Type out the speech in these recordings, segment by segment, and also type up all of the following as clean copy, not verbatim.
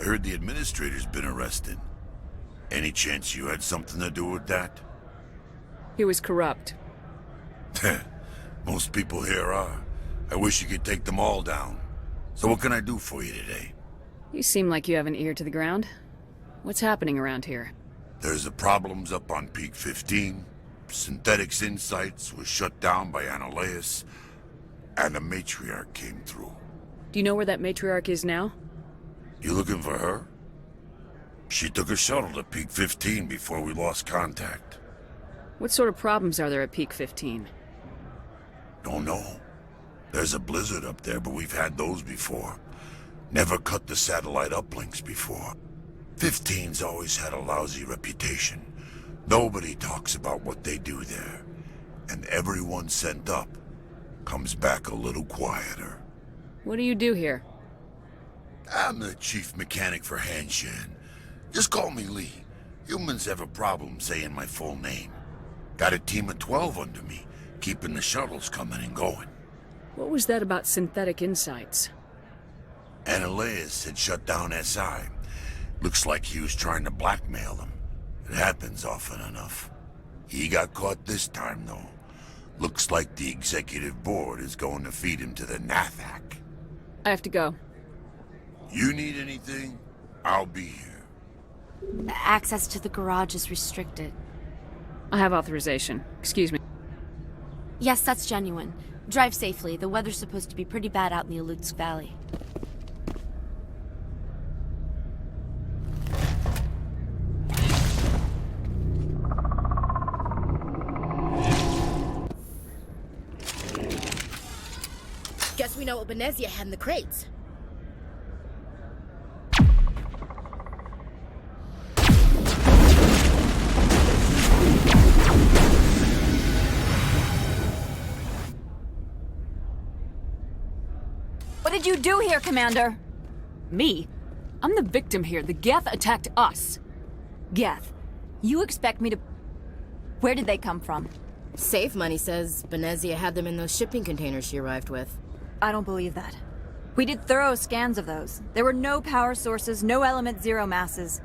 heard the administrator's been arrested. Any chance you had something to do with that? He was corrupt. Most people here are. I wish you could take them all down. So what can I do for you today? You seem like you have an ear to the ground. What's happening around here? There's the problems up on Peak 15. Synthetics Insights was shut down by Annihilus. And a matriarch came through. Do you know where that matriarch is now? You looking for her? She took a shuttle to Peak 15 before we lost contact. What sort of problems are there at Peak 15? Don't know. There's a blizzard up there, but we've had those before. Never cut the satellite uplinks before. 15's always had a lousy reputation. Nobody talks about what they do there. And everyone sent up comes back a little quieter. What do you do here? I'm the chief mechanic for Hanshan. Just call me Lee. Humans have a problem saying my full name. Got a team of 12 under me, keeping the shuttles coming and going. What was that about Synthetic Insights? Annihilus had shut down SI. Looks like he was trying to blackmail them. It happens often enough. He got caught this time, though. Looks like the executive board is going to feed him to the Nathak. I have to go. You need anything? I'll be here. Access to the garage is restricted. I have authorization. Excuse me. Yes, that's genuine. Drive safely. The weather's supposed to be pretty bad out in the Alutsk Valley. Guess we know what Benezia had in the crates. What did you do here, Commander? Me? I'm the victim here. The Geth attacked us. Geth, you expect me to... Where did they come from? Safe Money says Benezia had them in those shipping containers she arrived with. I don't believe that. We did thorough scans of those. There were no power sources, no element zero masses.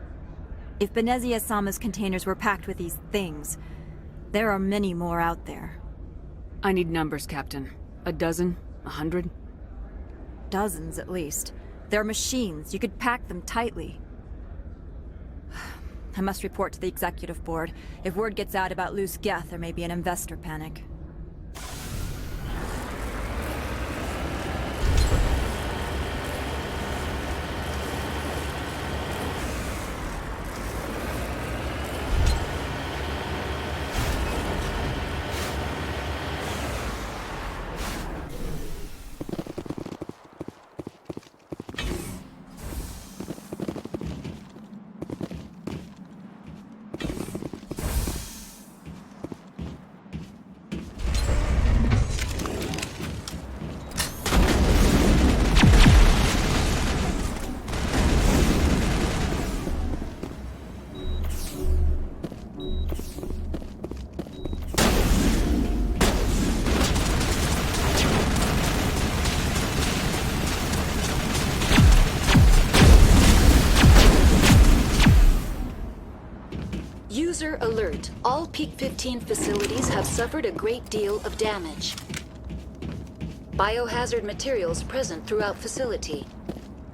If Benezia Sama's containers were packed with these things, there are many more out there. I need numbers, Captain. A dozen? 100? Dozens, at least. They're machines. You could pack them tightly. I must report to the executive board. If word gets out about loose Geth, there may be an investor panic. User alert. All Peak 15 facilities have suffered a great deal of damage. Biohazard materials present throughout facility.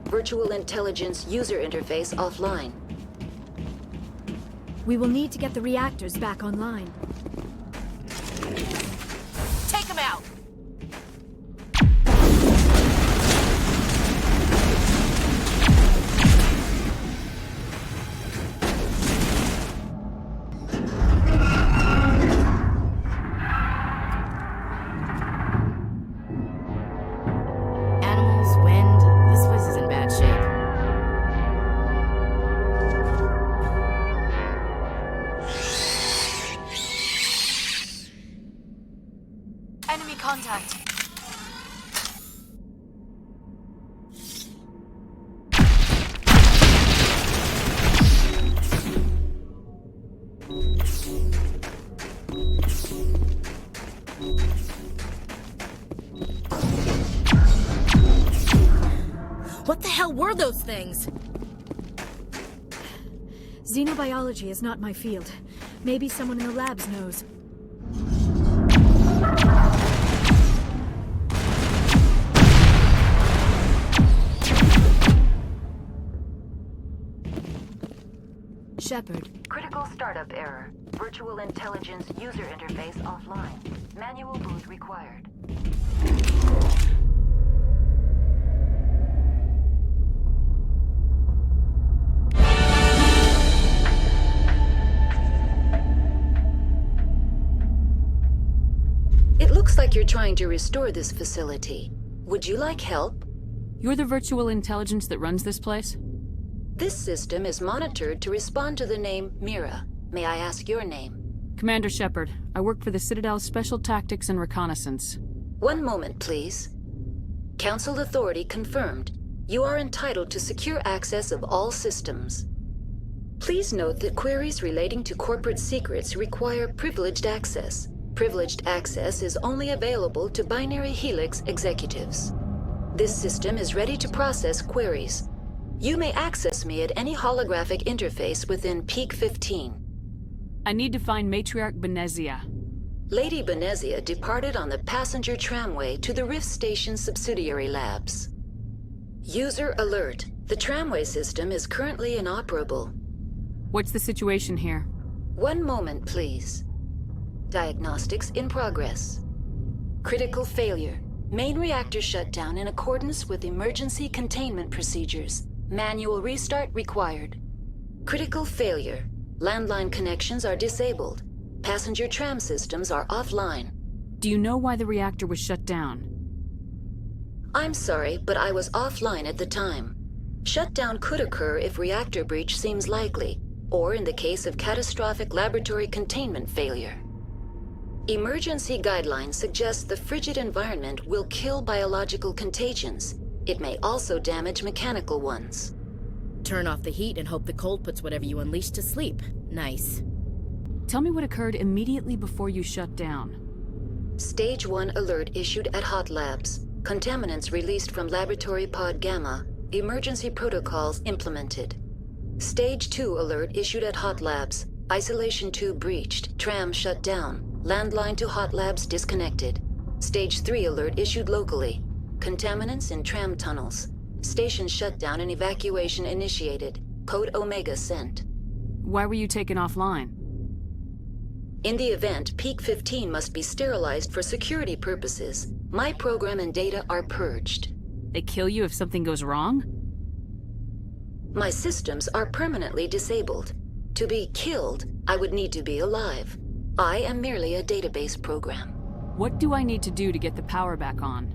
Virtual intelligence user interface offline. We will need to get the reactors back online. Take them out! Enemy contact. What the hell were those things? Xenobiology is not my field. Maybe someone in the labs knows. Shepard. Critical startup error. Virtual intelligence user interface offline. Manual boot required. It looks like you're trying to restore this facility. Would you like help? You're the virtual intelligence that runs this place? This system is monitored to respond to the name Mira. May I ask your name? Commander Shepard. I work for the Citadel's Special Tactics and Reconnaissance. One moment, please. Council authority confirmed. You are entitled to secure access of all systems. Please note that queries relating to corporate secrets require privileged access. Privileged access is only available to Binary Helix executives. This system is ready to process queries. You may access me at any holographic interface within Peak 15. I need to find Matriarch Benezia. Lady Benezia departed on the passenger tramway to the Rift Station subsidiary labs. User alert. The tramway system is currently inoperable. What's the situation here? One moment, please. Diagnostics in progress. Critical failure. Main reactor shut down in accordance with emergency containment procedures. Manual restart required. Critical failure. Landline connections are disabled. Passenger tram systems are offline. Do you know why the reactor was shut down? I'm sorry, but I was offline at the time. Shutdown could occur if reactor breach seems likely, or in the case of catastrophic laboratory containment failure. Emergency guidelines suggest the frigid environment will kill biological contagions. It may also damage mechanical ones. Turn off the heat and hope the cold puts whatever you unleash to sleep. Nice. Tell me what occurred immediately before you shut down. Stage 1 alert issued at Hot Labs. Contaminants released from Laboratory Pod Gamma. Emergency protocols implemented. Stage 2 alert issued at Hot Labs. Isolation tube breached. Tram shut down. Landline to Hot Labs disconnected. Stage 3 alert issued locally. Contaminants in tram tunnels. Station shutdown and evacuation initiated. Code Omega sent. Why were you taken offline? In the event, Peak 15 must be sterilized for security purposes. My program and data are purged. They kill you if something goes wrong? My systems are permanently disabled. To be killed, I would need to be alive. I am merely a database program. What do I need to do to get the power back on?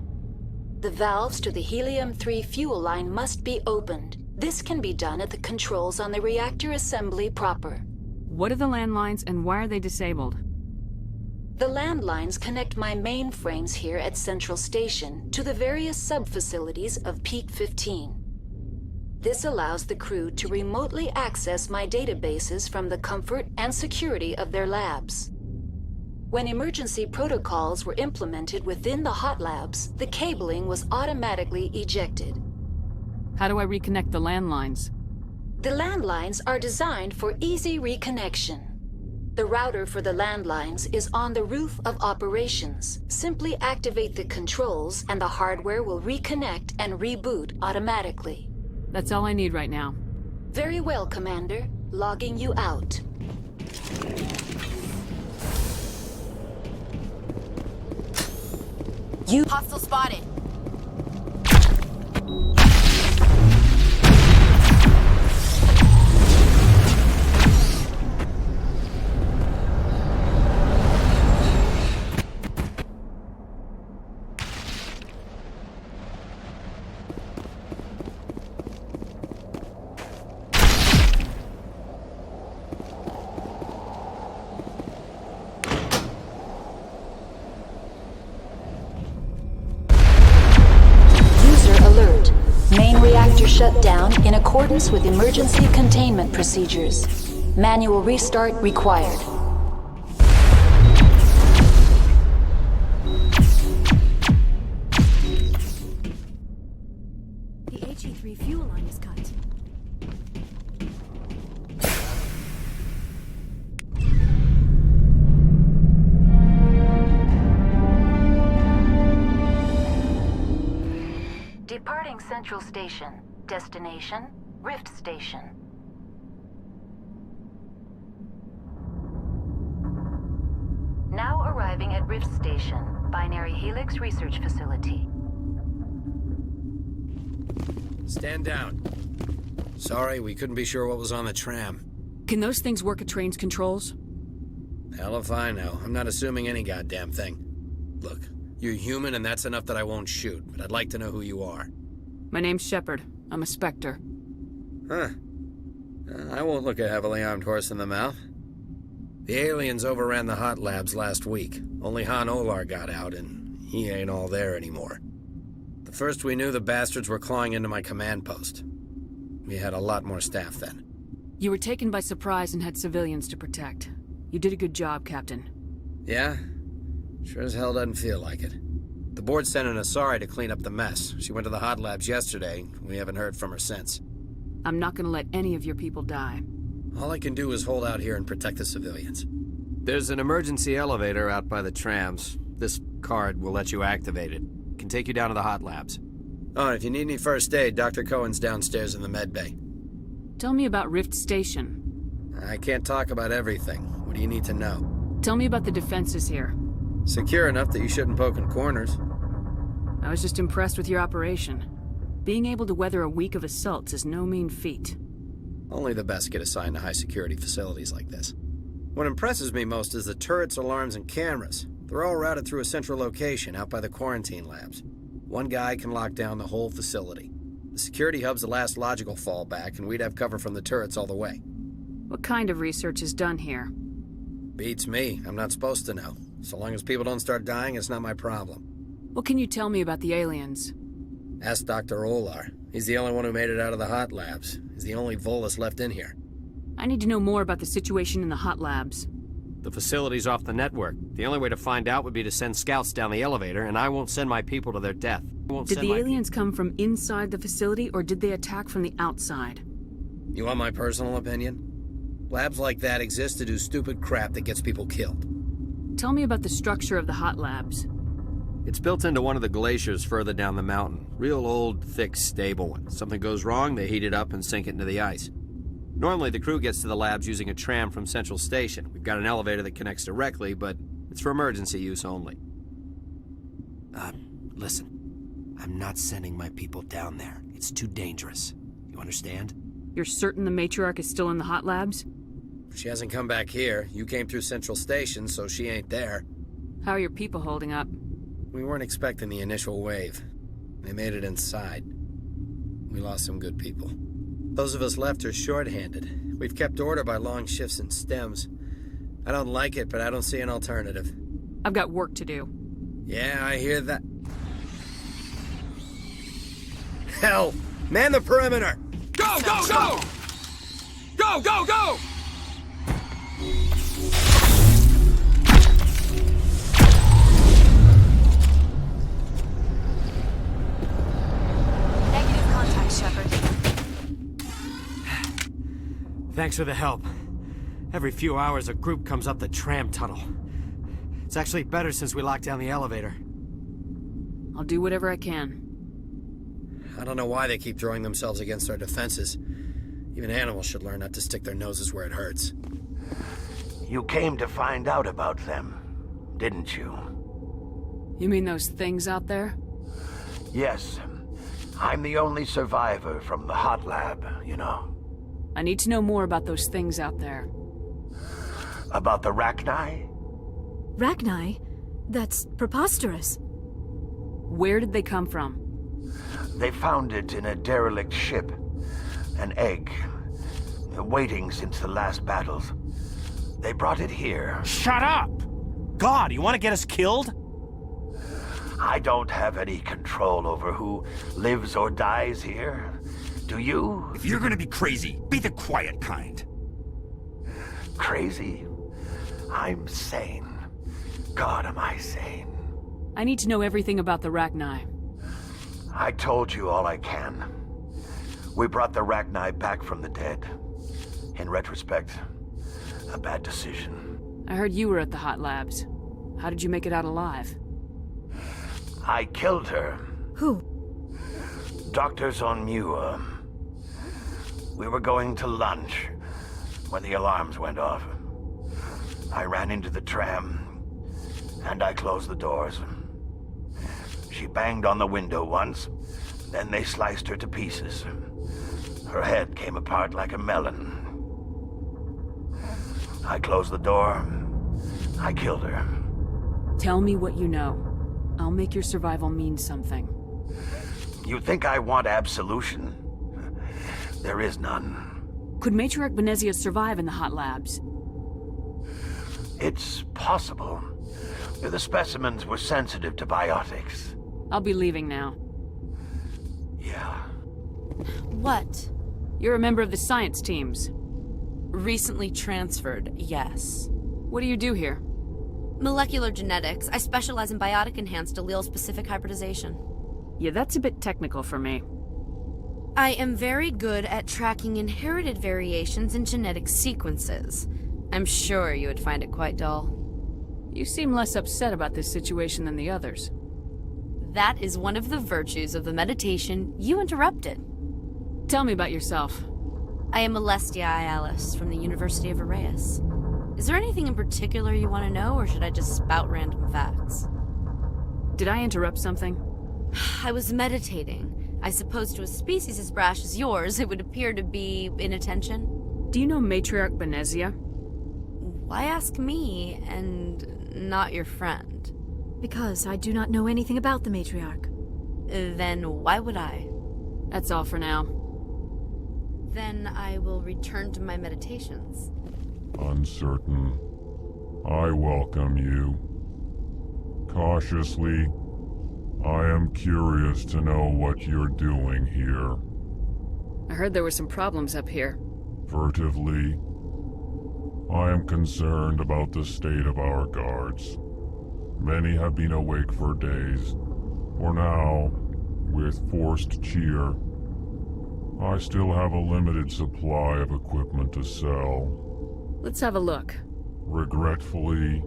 The valves to the Helium-3 fuel line must be opened. This can be done at the controls on the reactor assembly proper. What are the landlines and why are they disabled? The landlines connect my mainframes here at Central Station to the various sub-facilities of Peak 15. This allows the crew to remotely access my databases from the comfort and security of their labs. When emergency protocols were implemented within the hot labs, the cabling was automatically ejected. How do I reconnect the landlines? The landlines are designed for easy reconnection. The router for the landlines is on the roof of operations. Simply activate the controls and the hardware will reconnect and reboot automatically. That's all I need right now. Very well, Commander. Logging you out. Hostile spotted. Shut down in accordance with emergency containment procedures. Manual restart required. The HE3 fuel line is cut. Central Station. Destination, Rift Station. Now arriving at Rift Station, Binary Helix Research Facility. Stand down. Sorry, we couldn't be sure what was on the tram. Can those things work at train's controls? Hell if I know. I'm not assuming any goddamn thing. Look, you're human and that's enough that I won't shoot, but I'd like to know who you are. My name's Shepard. I'm a Spectre. Huh. I won't look a heavily armed horse in the mouth. The aliens overran the hot labs last week. Only Han Olar got out, and he ain't all there anymore. The first we knew, the bastards were clawing into my command post. We had a lot more staff then. You were taken by surprise and had civilians to protect. You did a good job, Captain. Yeah? Sure as hell doesn't feel like it. The board sent an Asari to clean up the mess. She went to the hot labs yesterday. We haven't heard from her since. I'm not gonna let any of your people die. All I can do is hold out here and protect the civilians. There's an emergency elevator out by the trams. This card will let you activate it. Can take you down to the hot labs. Oh, and if you need any first aid, Dr. Cohen's downstairs in the med bay. Tell me about Rift Station. I can't talk about everything. What do you need to know? Tell me about the defenses here. Secure enough that you shouldn't poke in corners. I was just impressed with your operation. Being able to weather a week of assaults is no mean feat. Only the best get assigned to high-security facilities like this. What impresses me most is the turrets, alarms, and cameras. They're all routed through a central location out by the quarantine labs. One guy can lock down the whole facility. The security hub's the last logical fallback, and we'd have cover from the turrets all the way. What kind of research is done here? Beats me. I'm not supposed to know. So long as people don't start dying, it's not my problem. What can you tell me about the aliens? Ask Dr. Olar. He's the only one who made it out of the hot labs. He's the only Volus left in here. I need to know more about the situation in the hot labs. The facility's off the network. The only way to find out would be to send scouts down the elevator, and I won't send my people to their death. Did the aliens come from inside the facility, or did they attack from the outside? You want my personal opinion? Labs like that exist to do stupid crap that gets people killed. Tell me about the structure of the hot labs. It's built into one of the glaciers further down the mountain. Real old, thick, stable one. Something goes wrong, they heat it up and sink it into the ice. Normally, the crew gets to the labs using a tram from Central Station. We've got an elevator that connects directly, but it's for emergency use only. Listen. I'm not sending my people down there. It's too dangerous. You understand? You're certain the matriarch is still in the hot labs? She hasn't come back here. You came through Central Station, so she ain't there. How are your people holding up? We weren't expecting the initial wave. They made it inside. We lost some good people. Those of us left are short-handed. We've kept order by long shifts and stems. I don't like it, but I don't see an alternative. I've got work to do. Yeah, I hear that. Hell! Man the perimeter! Go, go, go! Go, go, go! Negative contact, Shepard. Thanks for the help. Every few hours, a group comes up the tram tunnel. It's actually better since we locked down the elevator. I'll do whatever I can. I don't know why they keep throwing themselves against our defenses. Even animals should learn not to stick their noses where it hurts. You came to find out about them, didn't you? You mean those things out there? Yes. I'm the only survivor from the hot lab, you know. I need to know more about those things out there. About the Rachni? Rachni? That's preposterous. Where did they come from? They found it in a derelict ship. An egg. Waiting since the last battles. They brought it here. Shut up! God, you want to get us killed? I don't have any control over who lives or dies here. Do you? If you're gonna be crazy, be the quiet kind. Crazy? I'm sane. God, am I sane. I need to know everything about the Rachni. I told you all I can. We brought the Rachni back from the dead. In retrospect, a bad decision. I heard you were at the hot labs. How did you make it out alive? I killed her. Who? doctors on Muir. We were going to lunch when the alarms went off. I ran into the tram, and I closed the doors. She banged on the window once, then they sliced her to pieces. Her head came apart like a melon. I closed the door. I killed her. Tell me what you know. I'll make your survival mean something. You think I want absolution? There is none. Could Matriarch Benezia survive in the hot labs? It's possible. The specimens were sensitive to biotics. I'll be leaving now. Yeah. What? You're a member of the science teams. Recently transferred, yes. What do you do here? Molecular genetics. I specialize in biotic-enhanced allele-specific hybridization. Yeah, that's a bit technical for me. I am very good at tracking inherited variations in genetic sequences. I'm sure you would find it quite dull. You seem less upset about this situation than the others. That is one of the virtues of the meditation you interrupted. Tell me about yourself. I am Alestia Ialis from the University of Arraeus. Is there anything in particular you want to know, or should I just spout random facts? Did I interrupt something? I was meditating. I suppose to a species as brash as yours, it would appear to be inattention. Do you know Matriarch Benezia? Why ask me, and not your friend? Because I do not know anything about the matriarch. Then why would I? That's all for now. Then I will return to my meditations. Uncertain. I welcome you. Cautiously, I am curious to know what you're doing here. I heard there were some problems up here. Furtively, I am concerned about the state of our guards. Many have been awake for days. For now, with forced cheer, I still have a limited supply of equipment to sell. Let's have a look. Regretfully,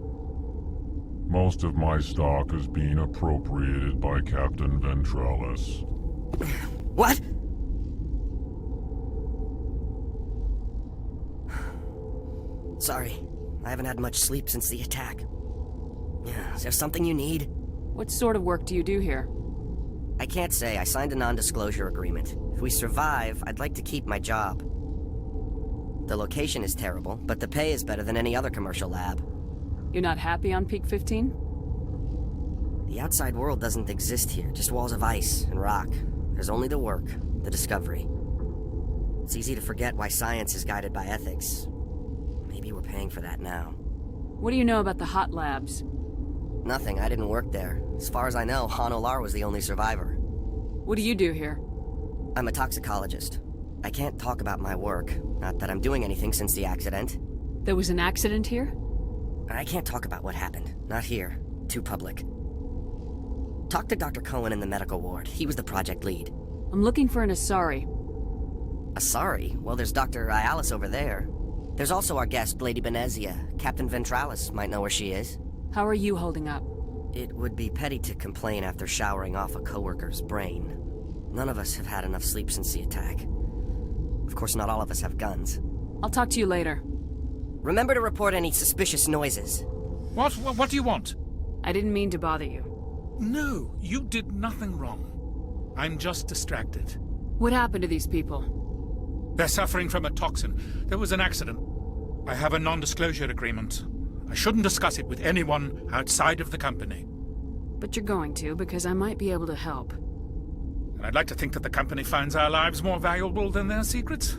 most of my stock is being appropriated by Captain Ventralis. What? Sorry, I haven't had much sleep since the attack. Is there something you need? What sort of work do you do here? I can't say. I signed a non-disclosure agreement. If we survive, I'd like to keep my job. The location is terrible, but the pay is better than any other commercial lab. You're not happy on Peak 15? The outside world doesn't exist here, just walls of ice and rock. There's only the work, the discovery. It's easy to forget why science is guided by ethics. Maybe we're paying for that now. What do you know about the hot labs? Nothing, I didn't work there. As far as I know, Han Olar was the only survivor. What do you do here? I'm a toxicologist. I can't talk about my work. Not that I'm doing anything since the accident. There was an accident here? I can't talk about what happened. Not here. Too public. Talk to Dr. Cohen in the medical ward. He was the project lead. I'm looking for an Asari. Asari? Well, there's Dr. Ialis over there. There's also our guest, Lady Benezia. Captain Ventralis might know where she is. How are you holding up? It would be petty to complain after showering off a coworker's brain. None of us have had enough sleep since the attack. Of course, not all of us have guns. I'll talk to you later. Remember to report any suspicious noises. What do you want? I didn't mean to bother you. No, you did nothing wrong. I'm just distracted. What happened to these people? They're suffering from a toxin. There was an accident. I have a non-disclosure agreement. I shouldn't discuss it with anyone outside of the company. But you're going to, because I might be able to help. And I'd like to think that the company finds our lives more valuable than their secrets.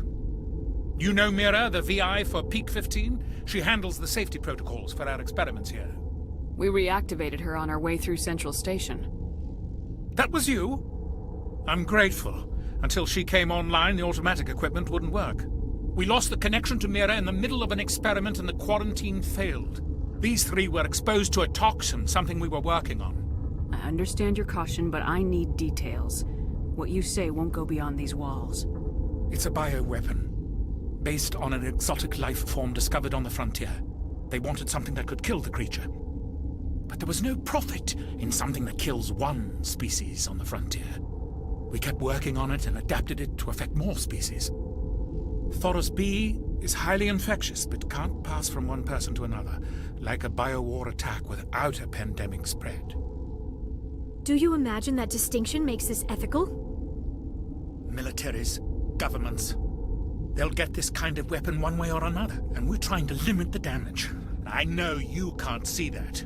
You know Mira, the VI for Peak 15? She handles the safety protocols for our experiments here. We reactivated her on our way through Central Station. That was you? I'm grateful. Until she came online, the automatic equipment wouldn't work. We lost the connection to Mira in the middle of an experiment and the quarantine failed. These three were exposed to a toxin, something we were working on. I understand your caution, but I need details. What you say won't go beyond these walls. It's a bioweapon, based on an exotic life form discovered on the frontier. They wanted something that could kill the creature. But there was no profit in something that kills one species on the frontier. We kept working on it and adapted it to affect more species. Thoros B is highly infectious, but can't pass from one person to another, like a biowar attack without a pandemic spread. Do you imagine that distinction makes this ethical? Militaries, governments, they'll get this kind of weapon one way or another, and we're trying to limit the damage. I know you can't see that.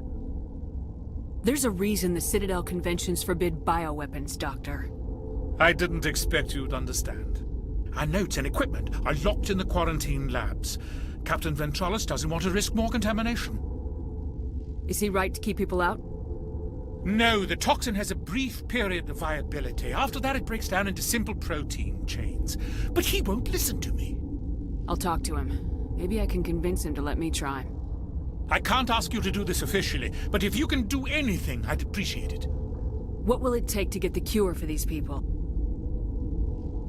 There's a reason the Citadel conventions forbid bioweapons, Doctor. I didn't expect you'd understand. Our notes and equipment are locked in the quarantine labs. Captain Ventralis doesn't want to risk more contamination. Is he right to keep people out? No, the toxin has a brief period of viability. After that, it breaks down into simple protein chains. But he won't listen to me. I'll talk to him. Maybe I can convince him to let me try. I can't ask you to do this officially, but if you can do anything, I'd appreciate it. What will it take to get the cure for these people?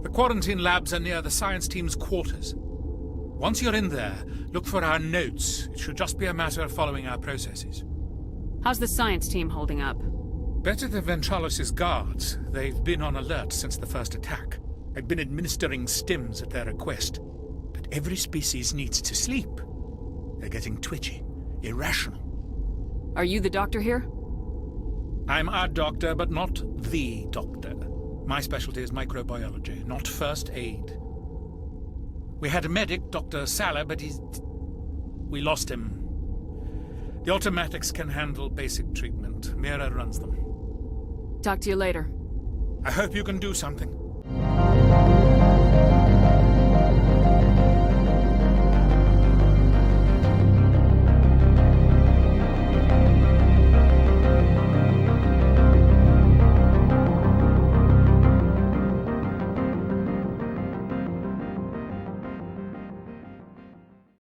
The quarantine labs are near the science team's quarters. Once you're in there, look for our notes. It should just be a matter of following our processes. How's the science team holding up? Better than Ventralis' guards. They've been on alert since the first attack. I've been administering stims at their request. But every species needs to sleep. They're getting twitchy, irrational. Are you the doctor here? I'm a doctor, but not the doctor. My specialty is microbiology, not first aid. We had a medic, Dr. Salah, but we lost him. The automatics can handle basic treatment. Mira runs them. Talk to you later. I hope you can do something.